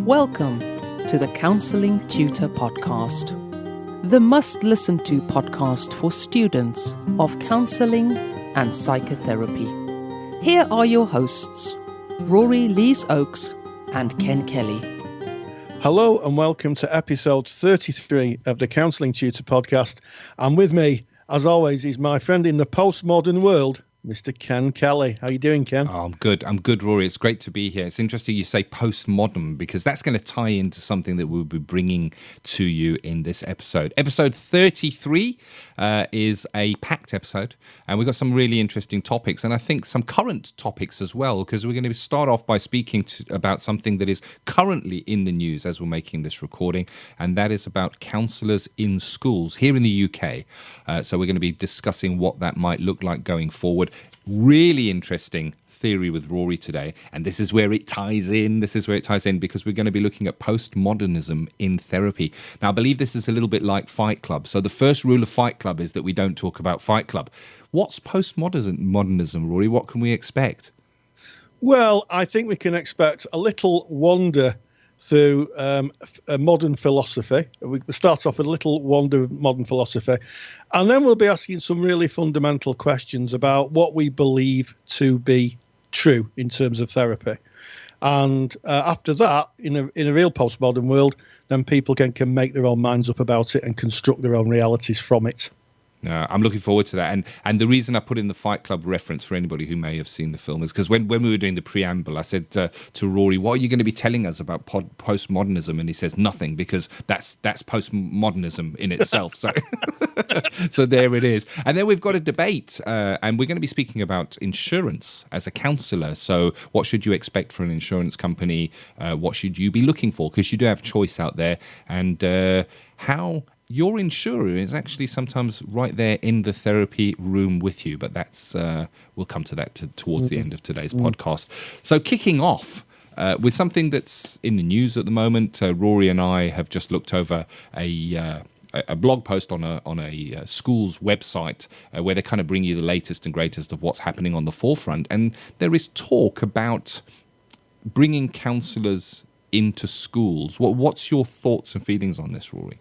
Welcome to the Counselling Tutor Podcast, the must-listen-to podcast for students of counselling and psychotherapy. Here are your hosts, Rory Lees-Oakes and Ken Kelly. Hello and welcome to episode 33 of the Counselling Tutor Podcast. And with me, as always, is my friend in the postmodern world, Mr. Ken Kelly. How you doing, Ken? Oh, I'm good, Rory. It's great to be here. It's interesting you say postmodern because that's going to tie into something that we'll be bringing to you in this episode. Episode 33 is a packed episode, and we've got some really interesting topics, and I think some current topics as well, because we're going to start off by speaking about something that is currently in the news as we're making this recording, and that is about counsellors in schools here in the UK. So we're going to be discussing what that might look like going forward. Really interesting theory with Rory today, and this is where it ties in because we're going to be looking at postmodernism in therapy. Now, I believe this is a little bit like Fight Club. So the first rule of Fight Club is that we don't talk about Fight Club. What's postmodernism, Rory? What can we expect? Well, I think we can expect a little wander through a modern philosophy. We start off with a little wander of modern philosophy, and then we'll be asking some really fundamental questions about what we believe to be true in terms of therapy. And after that, in a real postmodern world, then people can make their own minds up about it and construct their own realities from it. I'm looking forward to that. And the reason I put in the Fight Club reference for anybody who may have seen the film is because when we were doing the preamble, I said to Rory, what are you going to be telling us about postmodernism? And he says nothing, because that's postmodernism in itself. So so there it is. And then we've got a debate, and we're going to be speaking about insurance as a counsellor. So what should you expect from an insurance company? What should you be looking for? Because you do have choice out there. And how your insurer is actually sometimes right there in the therapy room with you, but that's we'll come to that towards the end of today's podcast. So kicking off with something that's in the news at the moment, Rory and I have just looked over a blog post on a school's website where they kind of bring you the latest and greatest of what's happening on the forefront, and there is talk about bringing counsellors into schools. What's your thoughts and feelings on this, Rory?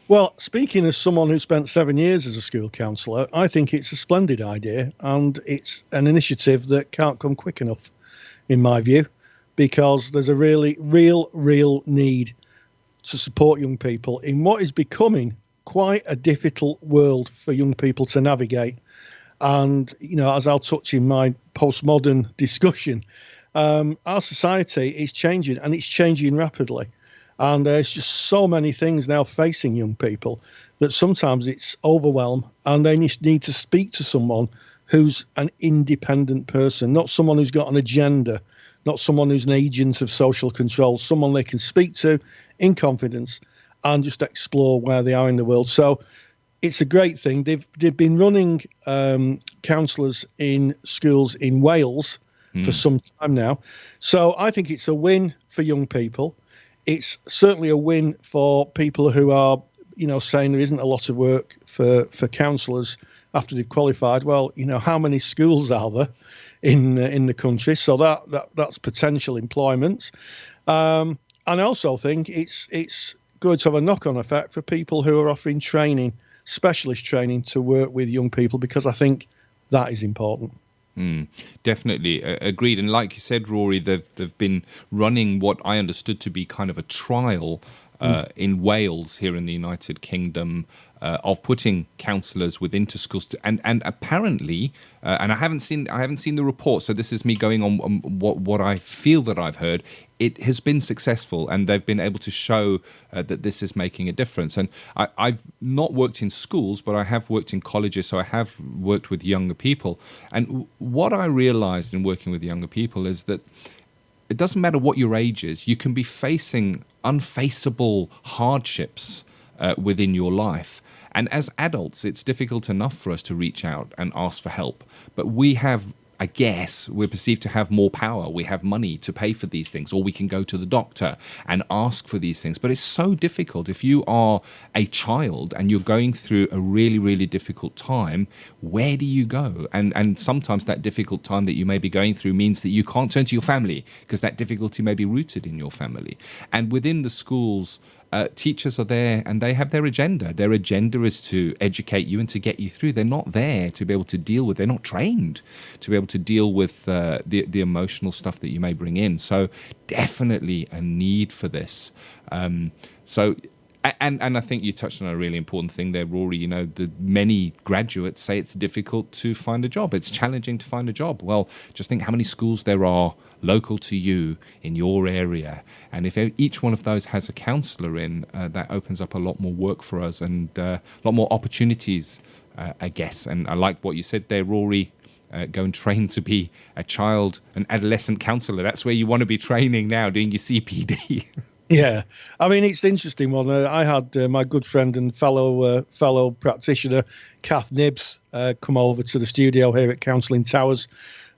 Well, speaking as someone who spent 7 years as a school counsellor, I think it's a splendid idea, and it's an initiative that can't come quick enough, in my view, because there's a really real need to support young people in what is becoming quite a difficult world for young people to navigate. And, you know, as I'll touch in my postmodern discussion, our society is changing, and it's changing rapidly. And there's just so many things now facing young people that sometimes it's overwhelm, and they need to speak to someone who's an independent person, not someone who's got an agenda, not someone who's an agent of social control, someone they can speak to in confidence and just explore where they are in the world. So it's a great thing. They've been running counsellors in schools in Wales for some time now. So I think it's a win for young people. It's certainly a win for people who are, you know, saying there isn't a lot of work for counsellors after they've qualified. Well, you know, how many schools are there in the country? So that's potential employment. And I also think it's going to have a knock-on effect for people who are offering training, specialist training to work with young people, because I think that is important. Definitely agreed. And like you said, Rory, they've been running what I understood to be kind of a trial in Wales here in the United Kingdom of putting counsellors within schools and apparently and I haven't seen the report, so this is me going on what I feel that I've heard. It has been successful, and they've been able to show that this is making a difference. And I've not worked in schools, but I have worked in colleges, so I have worked with younger people. And what I realised in working with younger people is that it doesn't matter what your age is, you can be facing unfaceable hardships within your life. And as adults, it's difficult enough for us to reach out and ask for help. But we have I guess we're perceived to have more power. We have money to pay for these things, or we can go to the doctor and ask for these things. But it's so difficult. If you are a child and you're going through a really, really difficult time, where do you go? And sometimes that difficult time that you may be going through means that you can't turn to your family because that difficulty may be rooted in your family. And within the schools, teachers are there and they have their agenda. Their agenda is to educate you and to get you through. They're not there to be able to deal with, they're not trained to be able to deal with the emotional stuff that you may bring in. So definitely a need for this. And I think you touched on a really important thing there, Rory. You know, the many graduates say it's difficult to find a job. It's challenging to find a job. Well, just think how many schools there are local to you in your area. And if each one of those has a counsellor in, that opens up a lot more work for us and a lot more opportunities, I guess. And I like what you said there, Rory. Go and train to be a child, an adolescent counsellor. That's where you want to be training now, doing your CPD. Yeah, I mean, it's an interesting one. I had my good friend and fellow practitioner, Kath Nibbs, come over to the studio here at Counselling Towers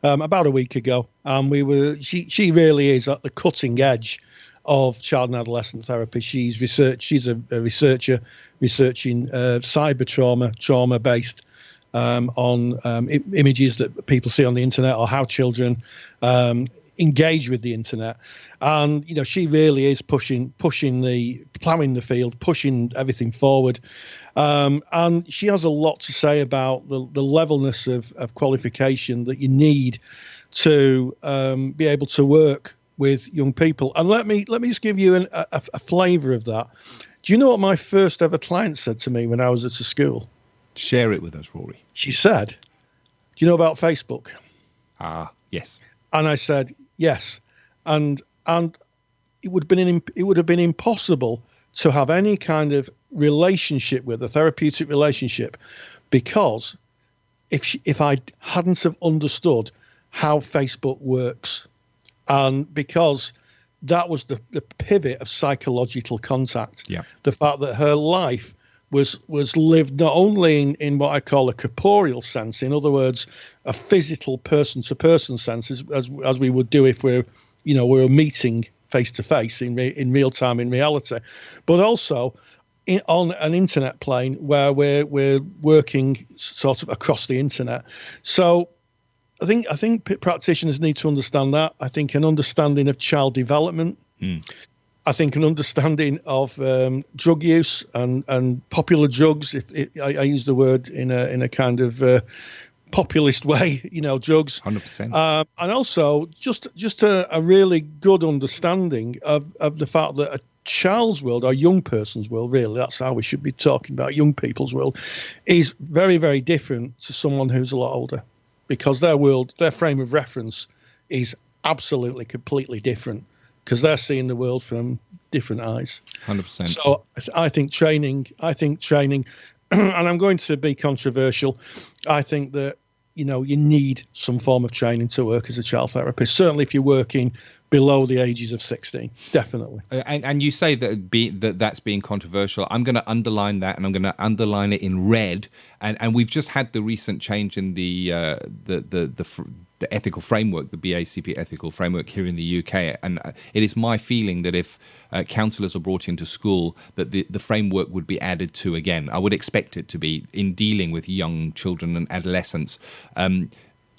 about a week ago, and she really is at the cutting edge of child and adolescent therapy. She's a researcher researching cyber trauma based on images that people see on the internet, or how children engage with the internet. And you know, she really is plowing the field, pushing everything forward, and she has a lot to say about the levelness of qualification that you need to be able to work with young people. And let me just give you a flavour of that. Do you know what my first ever client said to me when I was at a school? Share it with us, Rory. She said, "Do you know about Facebook?" Yes. And I said, "Yes." And it would have been impossible to have any kind of relationship with a therapeutic relationship, because if I hadn't have understood how Facebook works, and because that was the pivot of psychological contact. Yeah. The fact that her life was lived not only in what I call a corporeal sense, in other words, a physical person-to-person sense, as we would do if we're meeting face-to-face in real time, in reality, but also on an internet plane where we're working sort of across the internet. So I think practitioners need to understand that. I think an understanding of child development. I think an understanding of drug use and popular drugs. I use the word in a kind of populist way, drugs. 100%. And also just a really good understanding of the fact that a child's world, or young person's world, really, that's how we should be talking about young people's world, is very, very different to someone who's a lot older, because their world, their frame of reference is absolutely, completely different, because they're seeing the world from different eyes. 100%. So I think training, and I'm going to be controversial, I think that, you need some form of training to work as a child therapist, certainly if you're working below the ages of 16, definitely. And you say that's being controversial. I'm going to underline that, and I'm going to underline it in red. And we've just had the recent change in the ethical framework, the BACP ethical framework here in the UK. And it is my feeling that if counsellors are brought into school, that the framework would be added to again. I would expect it to be in dealing with young children and adolescents.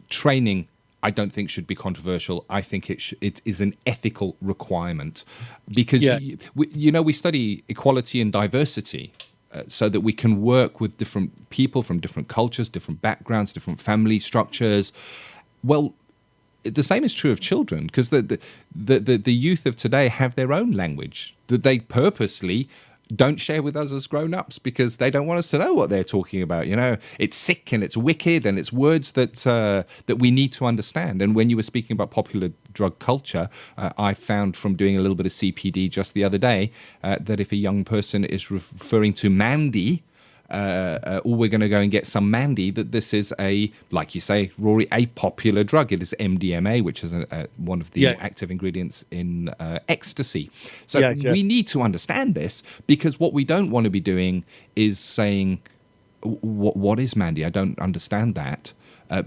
Training, I don't think should be controversial. I think it is an ethical requirement, because we study equality and diversity so that we can work with different people from different cultures, different backgrounds, different family structures. Well, the same is true of children, because the youth of today have their own language that they purposely don't share with us as grown-ups, because they don't want us to know what they're talking about. It's sick and it's wicked, and it's words that we need to understand. And when you were speaking about popular drug culture, I found from doing a little bit of CPD just the other day that if a young person is referring to Mandy, or we're going to go and get some Mandy, that this is like you say, Rory, a popular drug. It is MDMA, which is one of the active ingredients in ecstasy. So we need to understand this, because what we don't want to be doing is saying, what is Mandy? I don't understand that.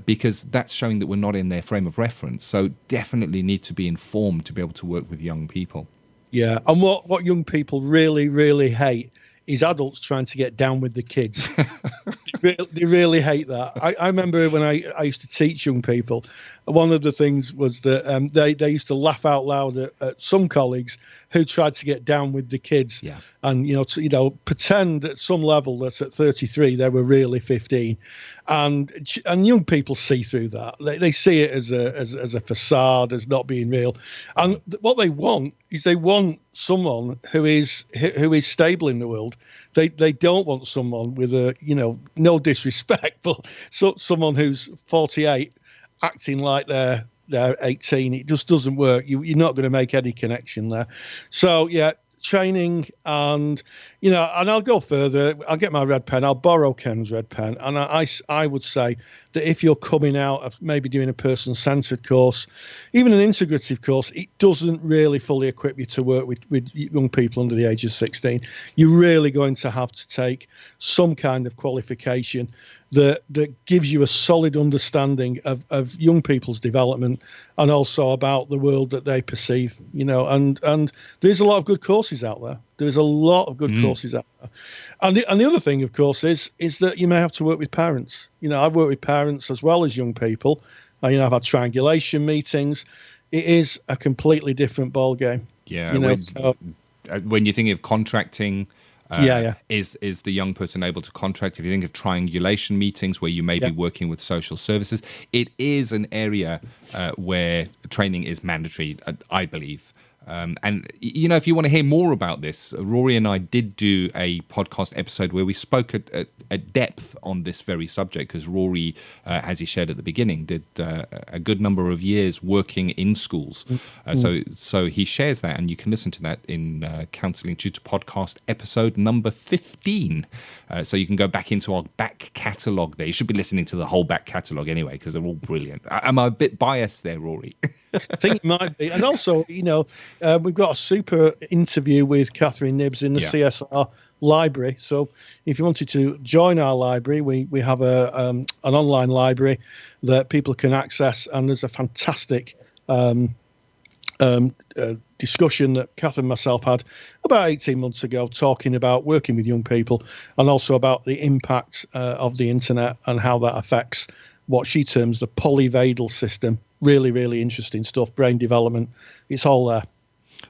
because that's showing that we're not in their frame of reference. So definitely need to be informed to be able to work with young people. Yeah, and what young people really, really hate is adults trying to get down with the kids. They really hate that. I remember when I used to teach young people, one of the things was that they used to laugh out loud at some colleagues who tried to get down with the kids, and pretend at some level that at 33 they were really 15, and young people see through that. They see it as a facade, as not being real, and what they want is someone who is stable in the world. They don't want someone with no disrespect, but someone who's 48 acting like they're 18. It just doesn't work. You're not going to make any connection there. So yeah, training, and and I'll go further. I'll get my red pen. I'll borrow Ken's red pen, and I would say that if you're coming out of maybe doing a person-centered course, even an integrative course, it doesn't really fully equip you to work with young people under the age of 16. You're really going to have to take some kind of qualification that gives you a solid understanding of young people's development, and also about the world that they perceive, and there's a lot of good courses out there. There's a lot of good courses out there. And the other thing, of course, is that you may have to work with parents. I've worked with parents as well as young people. I've had triangulation meetings. It is a completely different ballgame. Yeah. When you think of contracting, is the young person able to contract? If you think of triangulation meetings where you may be working with social services, it is an area where training is mandatory, I believe. And if you want to hear more about this, Rory and I did do a podcast episode where we spoke at depth on this very subject, because Rory, as he shared at the beginning, did a good number of years working in schools. So he shares that, and you can listen to that in Counselling Tutor Podcast episode number 15. So you can go back into our back catalogue there. You should be listening to the whole back catalogue anyway, because they're all brilliant. Am I a bit biased there, Rory? I think it might be. And also, we've got a super interview with Catherine Nibbs in the CSR library. So if you wanted to join our library, we have an online library that people can access, and there's a fantastic discussion that Catherine and myself had about 18 months ago, talking about working with young people, and also about the impact of the internet and how that affects what she terms the polyvagal system. Really, really interesting stuff. Brain development. It's all there.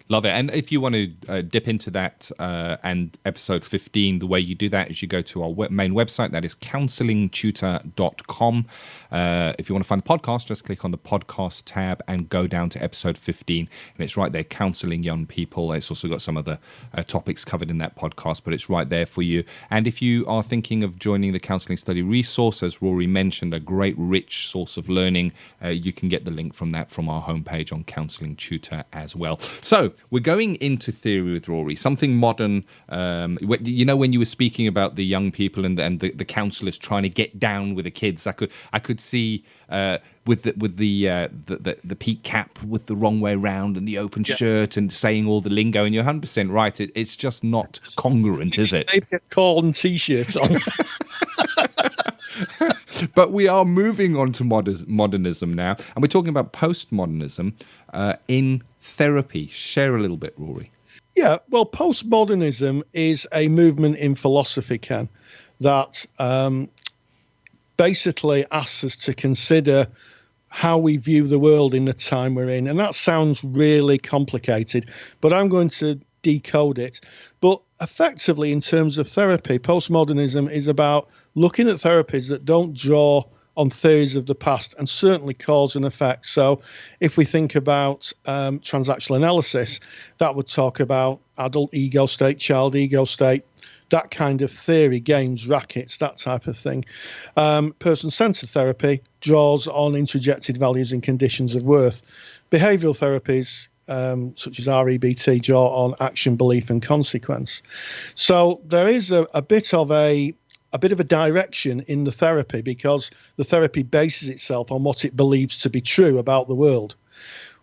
Love it. And if you want to dip into that and episode 15, the way you do that is you go to our main website. That is counsellingtutor.com. If you want to find the podcast, just click on the podcast tab and go down to episode 15. And it's right there, counselling young people. It's also got some other topics covered in that podcast, but it's right there for you. And if you are thinking of joining the Counselling Study Resource, as Rory mentioned, a great rich source of learning, you can get the link from that from our homepage on Counselling Tutor as well. So we're going into theory with Rory, something modern. When you were speaking about the young people and the counsellors trying to get down with the kids, I could see with the peak cap with the wrong way round and the open shirt and saying all the lingo. And you're 100% right. It's just not congruent, is it? They've got corn t-shirts on. But we are moving on to modernism now, and we're talking about postmodernism in therapy. Share a little bit, Rory. Yeah, well, postmodernism is a movement in philosophy, Ken, that basically asks us to consider how we view the world in the time we're in. And that sounds really complicated, but I'm going to decode it. But effectively, in terms of therapy, postmodernism is about looking at therapies that don't draw on theories of the past and certainly cause and effect. So if we think about transactional analysis, that would talk about adult ego state, child ego state, that kind of theory, games, rackets, that type of thing. Person-centered therapy draws on introjected values and conditions of worth. Behavioral therapies, such as REBT, draw on action, belief, and consequence. So there is a bit of a direction in the therapy, because the therapy bases itself on what it believes to be true about the world.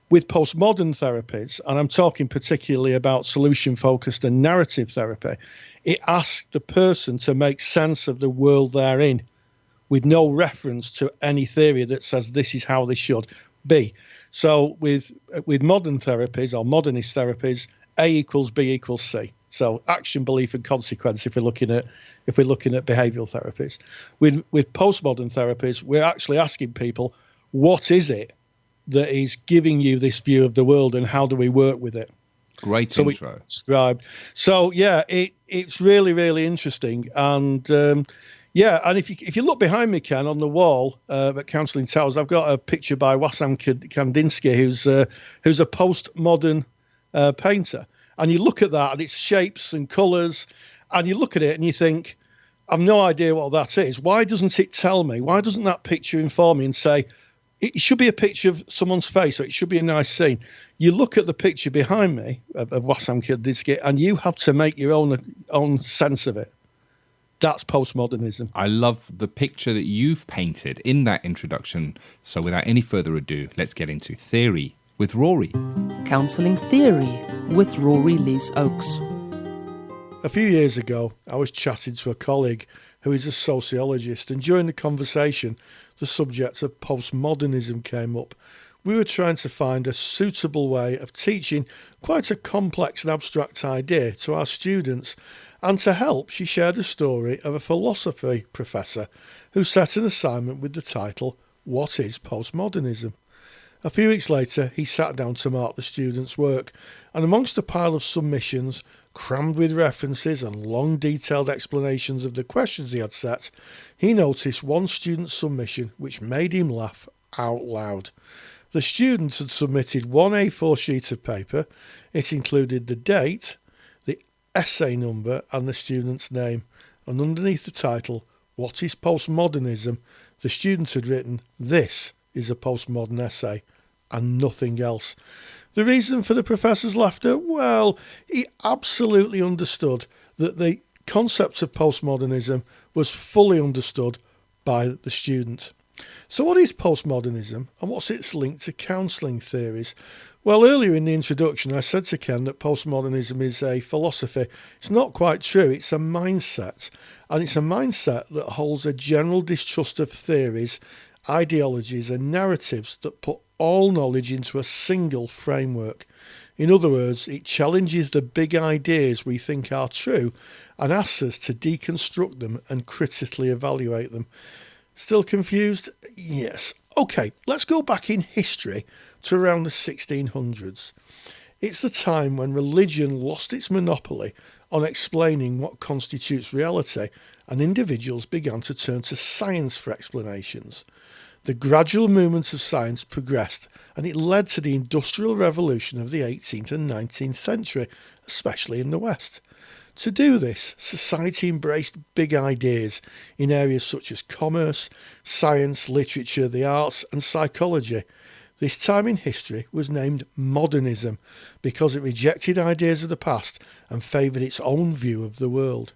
With postmodern therapies, and I'm talking particularly about solution-focused and narrative therapy, it asks the person to make sense of the world they're in. with no reference to any theory that says this is how this should be. So with modern therapies or modernist therapies, A equals B equals C. So action, belief, and consequence. If we're looking at behavioural therapies, with postmodern therapies, we're actually asking people, what is it that is giving you this view of the world, and how do we work with it? Great intro. So yeah, it's really, really interesting, and and if you look behind me, Ken, on the wall at Counselling Towers, I've got a picture by Wassam Kandinsky, who's a postmodern painter. And you look at that, and it's shapes and colours, and you look at it and you think, I've no idea what that is. Why doesn't it tell me? Why doesn't that picture inform me and say, it should be a picture of someone's face, or it should be a nice scene? You look at the picture behind me of Wassam Kandinsky, and you have to make your own sense of it. That's postmodernism. I love the picture that you've painted in that introduction. So without any further ado, let's get into theory with Rory. Counselling Theory with Rory Lees-Oakes. A few years ago, I was chatting to a colleague who is a sociologist, and during the conversation, the subject of postmodernism came up. We were trying to find a suitable way of teaching quite a complex and abstract idea to our students, and to help, she shared a story of a philosophy professor who set an assignment with the title, "What is Postmodernism?" A few weeks later, he sat down to mark the students' work, and amongst a pile of submissions, crammed with references and long detailed explanations of the questions he had set, he noticed one student's submission which made him laugh out loud. The student had submitted one A4 sheet of paper. It included the date, the essay number, and the student's name, and underneath the title, "What is Postmodernism?" the student had written, "This is a postmodern essay," and nothing else. The reason for the professor's laughter? Well, he absolutely understood that the concept of postmodernism was fully understood by the student. So what is postmodernism, and what's its link to counselling theories? Well, earlier in the introduction, I said to Ken that postmodernism is a philosophy. It's not quite true. It's a mindset, and it's a mindset that holds a general distrust of theories, ideologies and narratives that put all knowledge into a single framework. In other words, it challenges the big ideas we think are true and asks us to deconstruct them and critically evaluate them. Still confused? Yes. Okay, let's go back in history to around the 1600s. It's the time when religion lost its monopoly on explaining what constitutes reality, and individuals began to turn to science for explanations. The gradual movement of science progressed, and it led to the Industrial Revolution of the 18th and 19th century, especially in the West. To do this, society embraced big ideas in areas such as commerce, science, literature, the arts, and psychology. This time in history was named modernism because it rejected ideas of the past and favoured its own view of the world.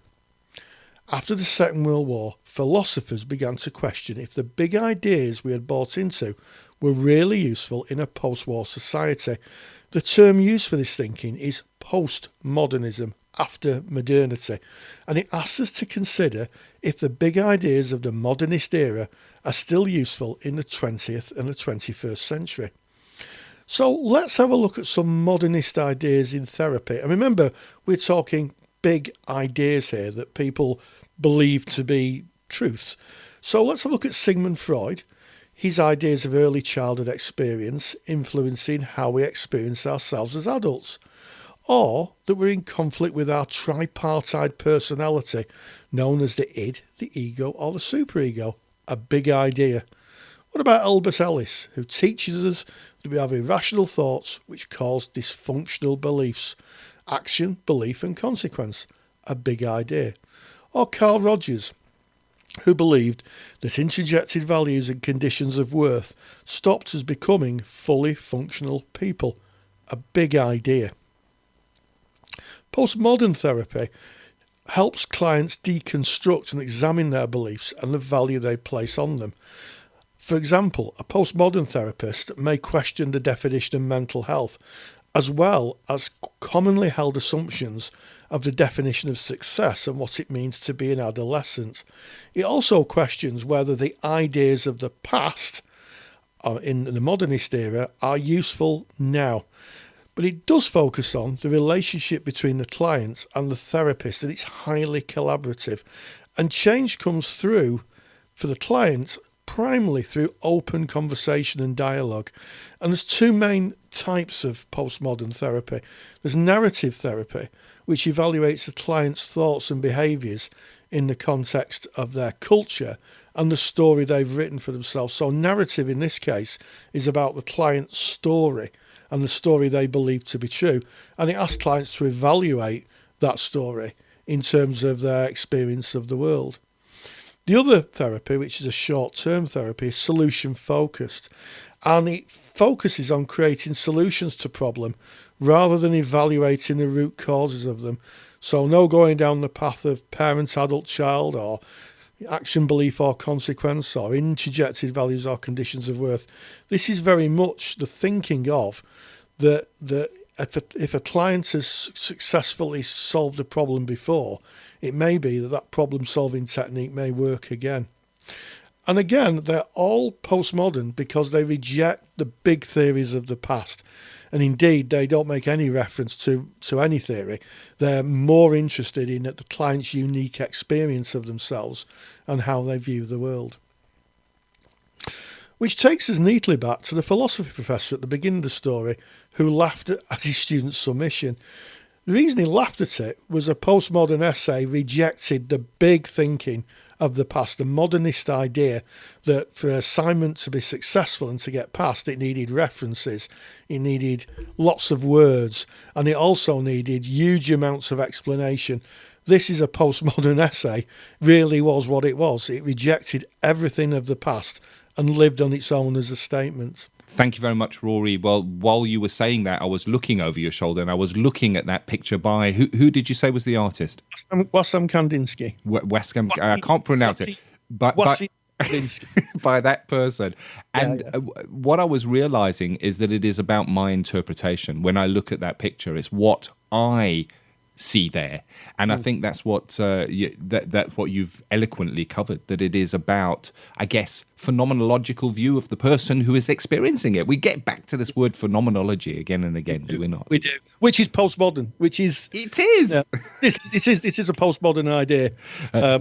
After the Second World War, philosophers began to question if the big ideas we had bought into were really useful in a post-war society. The term used for this thinking is postmodernism, after modernity, and it asks us to consider if the big ideas of the modernist era are still useful in the 20th and the 21st century. So let's have a look at some modernist ideas in therapy. And remember, we're talking big ideas here that people believe to be truths. So let's have a look at Sigmund Freud, his ideas of early childhood experience influencing how we experience ourselves as adults, or that we're in conflict with our tripartite personality, known as the id, the ego, or the superego, a big idea. What about Albert Ellis, who teaches us that we have irrational thoughts which cause dysfunctional beliefs, action, belief and consequence, a big idea. Or Carl Rogers, who believed that interjected values and conditions of worth stopped us becoming fully functional people, a big idea. Postmodern therapy helps clients deconstruct and examine their beliefs and the value they place on them. For example, a postmodern therapist may question the definition of mental health as well as commonly held assumptions of the definition of success and what it means to be an adolescent. It also questions whether the ideas of the past in the modernist era are useful now. But it does focus on the relationship between the client and the therapist, and it's highly collaborative. And change comes through for the client primarily through open conversation and dialogue. And there's two main types of postmodern therapy. There's narrative therapy, which evaluates the client's thoughts and behaviours in the context of their culture and the story they've written for themselves. So narrative in this case is about the client's story and the story they believe to be true. And it asks clients to evaluate that story in terms of their experience of the world. The other therapy, which is a short-term therapy, is solution-focused, and it focuses on creating solutions to problem rather than evaluating the root causes of them. So no going down the path of parent, adult, child, or action, belief, or consequence, or interjected values or conditions of worth. This is very much the thinking of that if a client has successfully solved a problem before, it may be that problem-solving technique may work again. And again, they're all postmodern because they reject the big theories of the past. And indeed, they don't make any reference to any theory. They're more interested in the client's unique experience of themselves and how they view the world. Which takes us neatly back to the philosophy professor at the beginning of the story who laughed at his student's submission. The reason he laughed at it was a postmodern essay rejected the big thinking of the past, the modernist idea that for an assignment to be successful and to get past, it needed references, it needed lots of words, and it also needed huge amounts of explanation. This is a postmodern essay, really was what it was. It rejected everything of the past and lived on its own as a statement. Thank you very much, Rory. Well, while you were saying that, I was looking over your shoulder and I was looking at that picture by, who did you say was the artist? Wassam Kandinsky. I can't pronounce it. But by that person. And what I was realizing is that it is about my interpretation. When I look at that picture, it's what I see there, and I think that's what that's what you've eloquently covered, that it is about, I guess, phenomenological view of the person who is experiencing it. We get back to this word phenomenology again and again, do we not? We do, which is postmodern, it is it is a postmodern idea.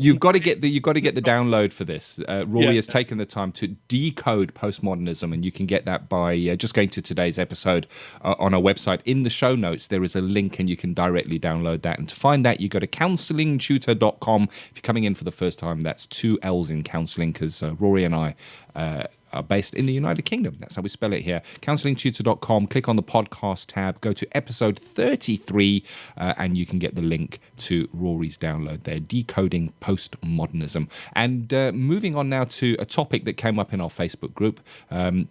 You've got to get the download for this. Rory has taken the time to decode postmodernism, and you can get that by just going to today's episode on our website. In the show notes there is a link and you can directly download that, and to find that you go to counsellingtutor.com. If you're coming in for the first time, that's 2 L's in counselling, because Rory and I are based in the United Kingdom. That's how we spell it here. Counsellingtutor.com, click on the podcast tab, go to episode 33, and you can get the link to Rory's download there, Decoding Postmodernism. And moving on now to a topic that came up in our Facebook group.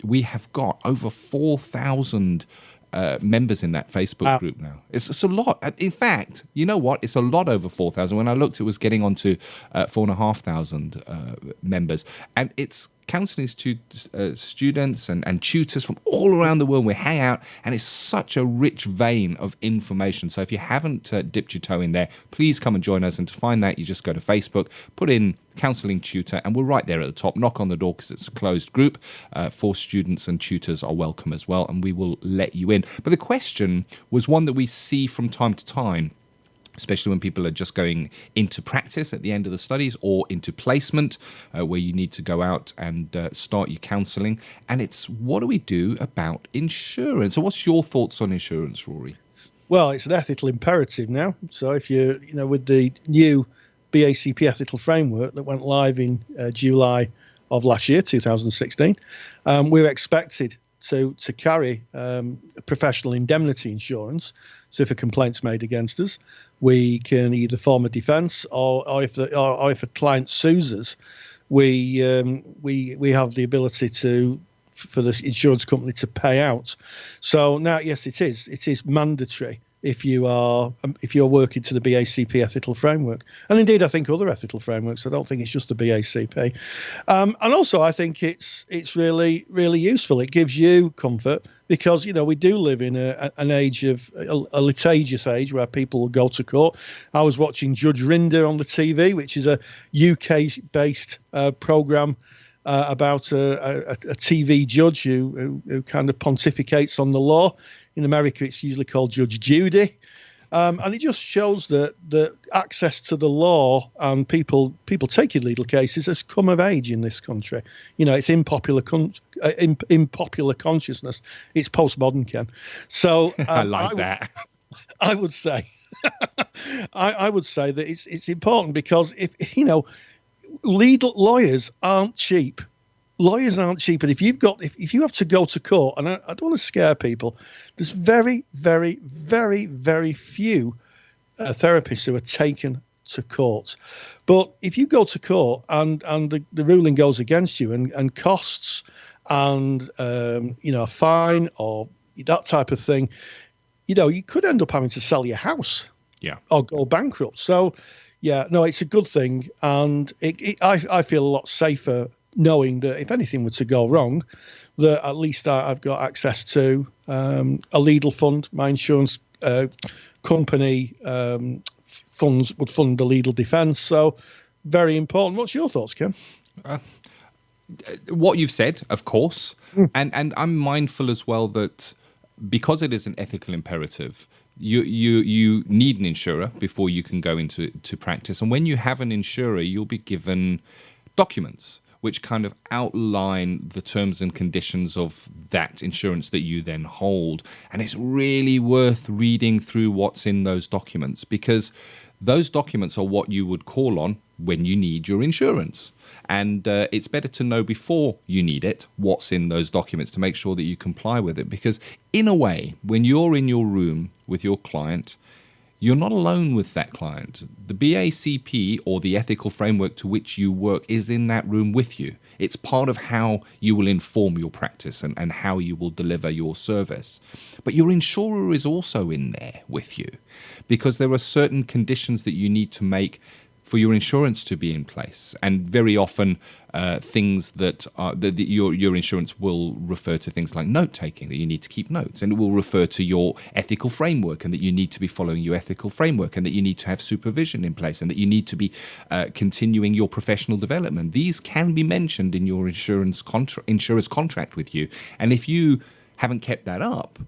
We have got over 4,000 members in that Facebook group now. It's a lot. In fact, you know what? It's a lot over 4,000. When I looked, it was getting on to 4,500 members. And it's counselling students and tutors from all around the world. We hang out, and it's such a rich vein of information. So if you haven't dipped your toe in there, please come and join us. And to find that, you just go to Facebook, put in Counselling Tutor, and we're right there at the top. Knock on the door because it's a closed group. For students and tutors are welcome as well, and we will let you in. But the question was one that we see from time to time, especially when people are just going into practice at the end of the studies or into placement, where you need to go out and start your counselling. And it's, what do we do about insurance? So what's your thoughts on insurance, Rory? Well, it's an ethical imperative now. So if you're, with the new BACP ethical framework that went live in July of last year, 2016, we're expected to carry professional indemnity insurance. So if a complaint's made against us, we can either form a defence, or if a client sues us, we have the ability for the insurance company to pay out. So now, yes, it is mandatory if you're working to the BACP ethical framework. And indeed, I think other ethical frameworks. I don't think it's just the BACP. And also, I think it's really, really useful. It gives you comfort because, we do live in an age of a litigious age where people will go to court. I was watching Judge Rinder on the TV, which is a UK-based programme about a TV judge who kind of pontificates on the law. In America, it's usually called Judge Judy. And it just shows that the access to the law and people taking legal cases has come of age in this country. It's in popular consciousness. It's postmodern, Ken. So I like that. I would say, I would say that it's important because if lawyers aren't cheap. Lawyers aren't cheap, and if you have to go to court, and I don't want to scare people, there's very, very, very, very few therapists who are taken to court. But if you go to court and the ruling goes against you, and costs and a fine or that type of thing, you could end up having to sell your house, or go bankrupt. So, it's a good thing, and I feel a lot safer knowing that if anything were to go wrong, that at least I've got access to a legal fund. My insurance company funds would fund the legal defence. So very important. What's your thoughts, Kim? What you've said, of course, and I'm mindful as well that because it is an ethical imperative, you need an insurer before you can go into practice. And when you have an insurer, you'll be given documents which kind of outline the terms and conditions of that insurance that you then hold. And it's really worth reading through what's in those documents, because those documents are what you would call on when you need your insurance. And it's better to know before you need it what's in those documents to make sure that you comply with it. Because in a way, when you're in your room with your client, you're not alone with that client. The BACP, or the ethical framework to which you work, is in that room with you. It's part of how you will inform your practice and how you will deliver your service. But your insurer is also in there with you, because there are certain conditions that you need to make for your insurance to be in place. And very often things that your insurance will refer to things like note-taking, that you need to keep notes. And it will refer to your ethical framework, and that you need to be following your ethical framework, and that you need to have supervision in place, and that you need to be continuing your professional development. These can be mentioned in your insurer's contract with you. And if you haven't kept that up,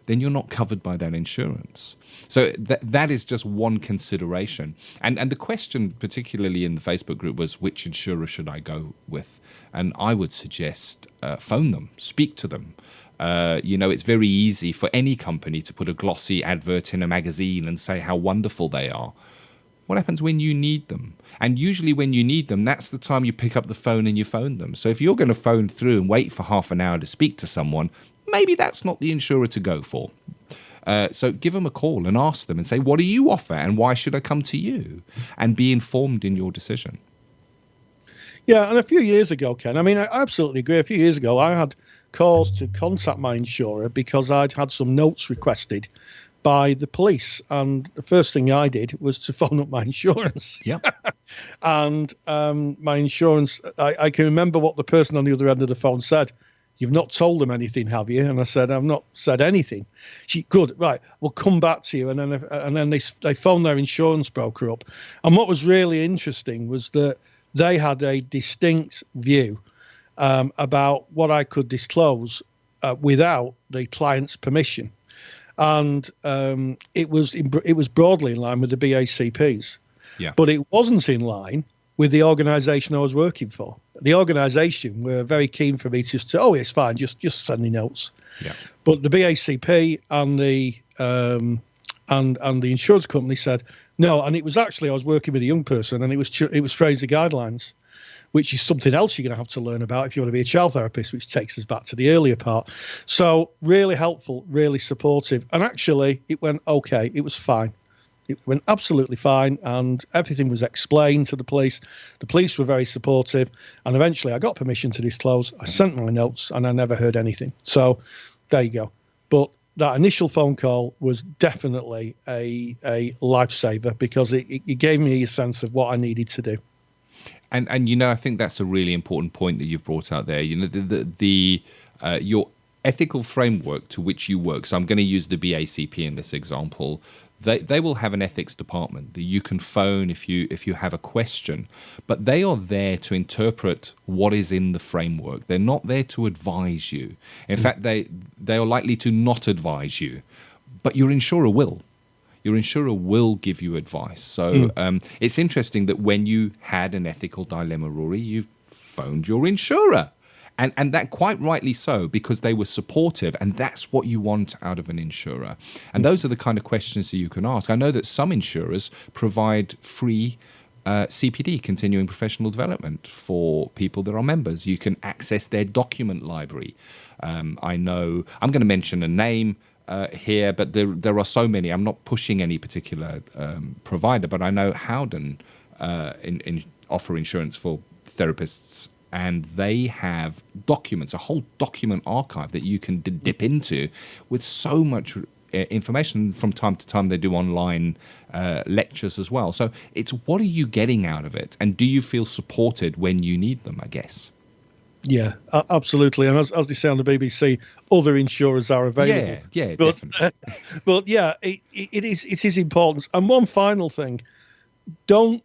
then you're not covered by that insurance. So that is just one consideration. And the question, particularly in the Facebook group, was which insurer should I go with? And I would suggest phone them, speak to them. It's very easy for any company to put a glossy advert in a magazine and say how wonderful they are. What happens when you need them? And usually when you need them, that's the time you pick up the phone and you phone them. So if you're going to phone through and wait for half an hour to speak to someone, maybe that's not the insurer to go for. So give them a call and ask them and say, what do you offer and why should I come to you? And be informed in your decision. Yeah, and a few years ago, Ken, I absolutely agree. A few years ago, I had calls to contact my insurer because I'd had some notes requested by the police. And the first thing I did was to phone up my insurance. Yeah. And my insurance, I can remember what the person on the other end of the phone said. You've not told them anything, have you? And I said, I've not said anything. Good, right, we'll come back to you. And then they phoned their insurance broker up. And what was really interesting was that they had a distinct view about what I could disclose without the client's permission. And it was broadly in line with the BACPs. Yeah. But it wasn't in line with the organisation I was working for. The organisation were very keen for me to say, "Oh, it's fine, just send me notes." Yeah. But the BACP and the insurance company said no. And it was actually I was working with a young person, and it was Fraser guidelines, which is something else you're going to have to learn about if you want to be a child therapist, which takes us back to the earlier part. So really helpful, really supportive, and actually it went okay. It was fine. It went absolutely fine, and everything was explained to the police. The police were very supportive, and eventually I got permission to disclose. I sent my notes, and I never heard anything. So there you go. But that initial phone call was definitely a lifesaver, because it gave me a sense of what I needed to do. And I think that's a really important point that you've brought out there. Your ethical framework to which you work. So I'm going to use the BACP in this example. They will have an ethics department that you can phone if you have a question, but they are there to interpret what is in the framework. They're not there to advise you. In fact, they are likely to not advise you, but your insurer will. Your insurer will give you advice. So it's interesting that when you had an ethical dilemma, Rory, you phoned your insurer. And that quite rightly so, because they were supportive, and that's what you want out of an insurer. And those are the kind of questions that you can ask. I know that some insurers provide free CPD, continuing professional development, for people that are members. You can access their document library. I know, I'm going to mention a name here, but there are so many. I'm not pushing any particular provider, but I know Howden offer insurance for therapists, and they have documents, a whole document archive that you can dip into with so much information. From time to time, they do online lectures as well. So it's, what are you getting out of it? And do you feel supported when you need them, I guess? Yeah, absolutely. And as they say on the BBC, other insurers are available. Yeah, but, definitely. But yeah, it is important. And one final thing, don't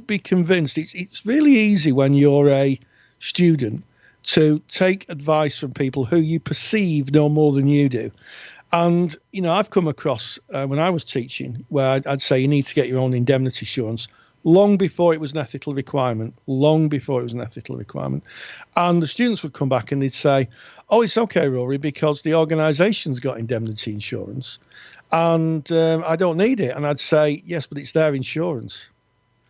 be convinced. It's really easy when you're a student to take advice from people who you perceive know more than you do. And, I've come across when I was teaching where I'd say you need to get your own indemnity insurance long before it was an ethical requirement, And the students would come back and they'd say, oh, it's okay, Rory, because the organisation's got indemnity insurance and I don't need it. And I'd say, yes, but it's their insurance.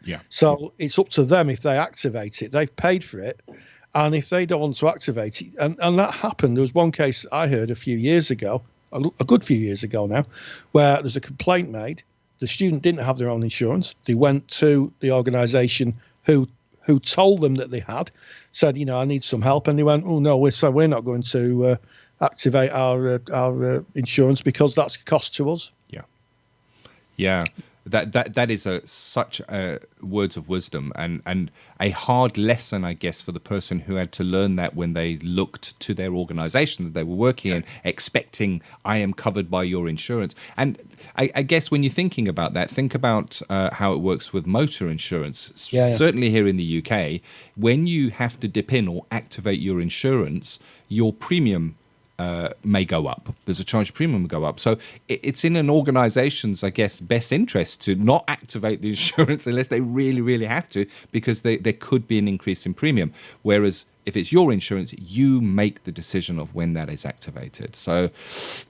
Yeah. So it's up to them if they activate it. They've paid for it. And if they don't want to activate it, and that happened. There was one case I heard a few years ago, a good few years ago now, where there's a complaint made. The student didn't have their own insurance. They went to the organisation who told them that they had, said, I need some help. And they went, oh, no, we're not going to activate our insurance because that's a cost to us. Yeah. Yeah. That is such words of wisdom and a hard lesson, I guess, for the person who had to learn that when they looked to their organisation that they were working in, expecting, I am covered by your insurance. And I guess when you're thinking about that, think about how it works with motor insurance. Certainly here in the UK, when you have to dip in or activate your insurance, your premium may go up. There's a charge premium go up. So it's in an organisation's, I guess, best interest to not activate the insurance unless they really, really have to, because there could be an increase in premium. Whereas if it's your insurance, you make the decision of when that is activated. So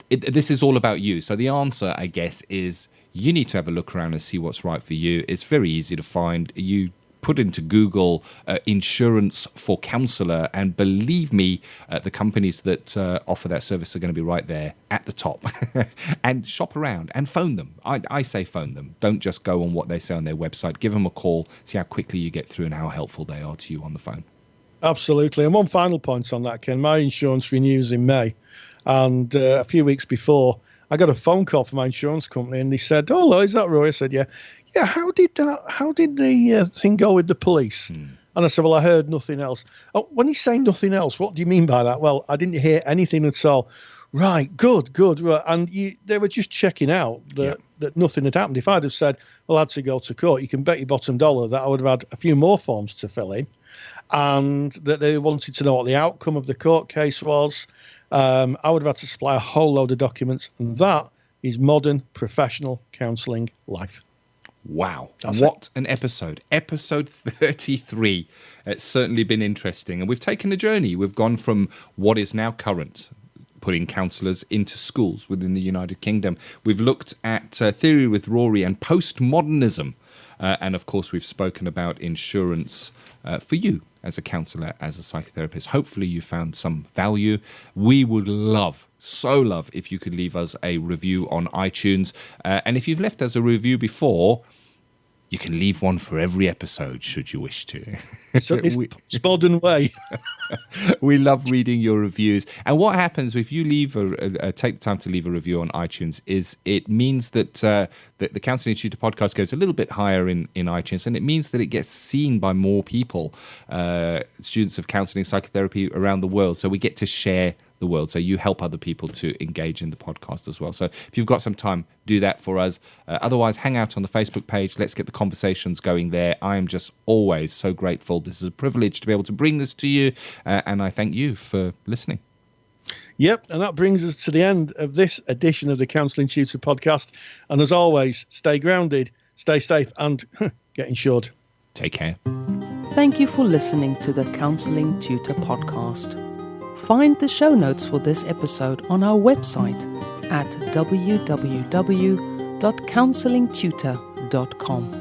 this is all about you. So the answer, I guess, is you need to have a look around and see what's right for you. It's very easy to find. You put into Google insurance for counsellor, and believe me, the companies that offer that service are going to be right there at the top. And shop around and phone them. I say phone them. Don't just go on what they say on their website. Give them a call, see how quickly you get through and how helpful they are to you on the phone. Absolutely. And one final point on that, Ken, my insurance renews in May. And a few weeks before, I got a phone call from my insurance company and they said, oh, hello, is that Rory? I said, yeah. Yeah, how did the thing go with the police? And I said, well, I heard nothing else. Oh, when you say nothing else, what do you mean by that? Well, I didn't hear anything at all. Right, good. Right. And they were just checking out that nothing had happened. If I'd have said, well, I had to go to court, you can bet your bottom dollar that I would have had a few more forms to fill in, and that they wanted to know what the outcome of the court case was. I would have had to supply a whole load of documents, and that is modern professional counselling life. Wow. What an episode. Episode 33. It's certainly been interesting. And we've taken a journey. We've gone from what is now current, putting counsellors into schools within the United Kingdom. We've looked at theory with Rory and postmodernism. And of course, we've spoken about insurance for you as a counsellor, as a psychotherapist. Hopefully you found some value. We would so love if you could leave us a review on iTunes. And if you've left us a review before, You can leave one for every episode, should you wish to. So it's Postmodern way. We love reading your reviews. And what happens if you leave take the time to leave a review on iTunes is it means that the Counselling Tutor podcast goes a little bit higher in iTunes, and it means that it gets seen by more people, students of counselling psychotherapy around the world. So we get to share the world. So you help other people to engage in the podcast as well. So if you've got some time, do that for us. Otherwise, hang out on the Facebook page. Let's get the conversations going there. I am just always so grateful. This is a privilege to be able to bring this to you, and I thank you for listening. Yep, and that brings us to the end of this edition of the Counselling Tutor podcast. And as always, stay grounded, stay safe, and get insured. Take care. Thank you for listening to the Counselling Tutor Podcast. Find the show notes for this episode on our website at www.counsellingtutor.com.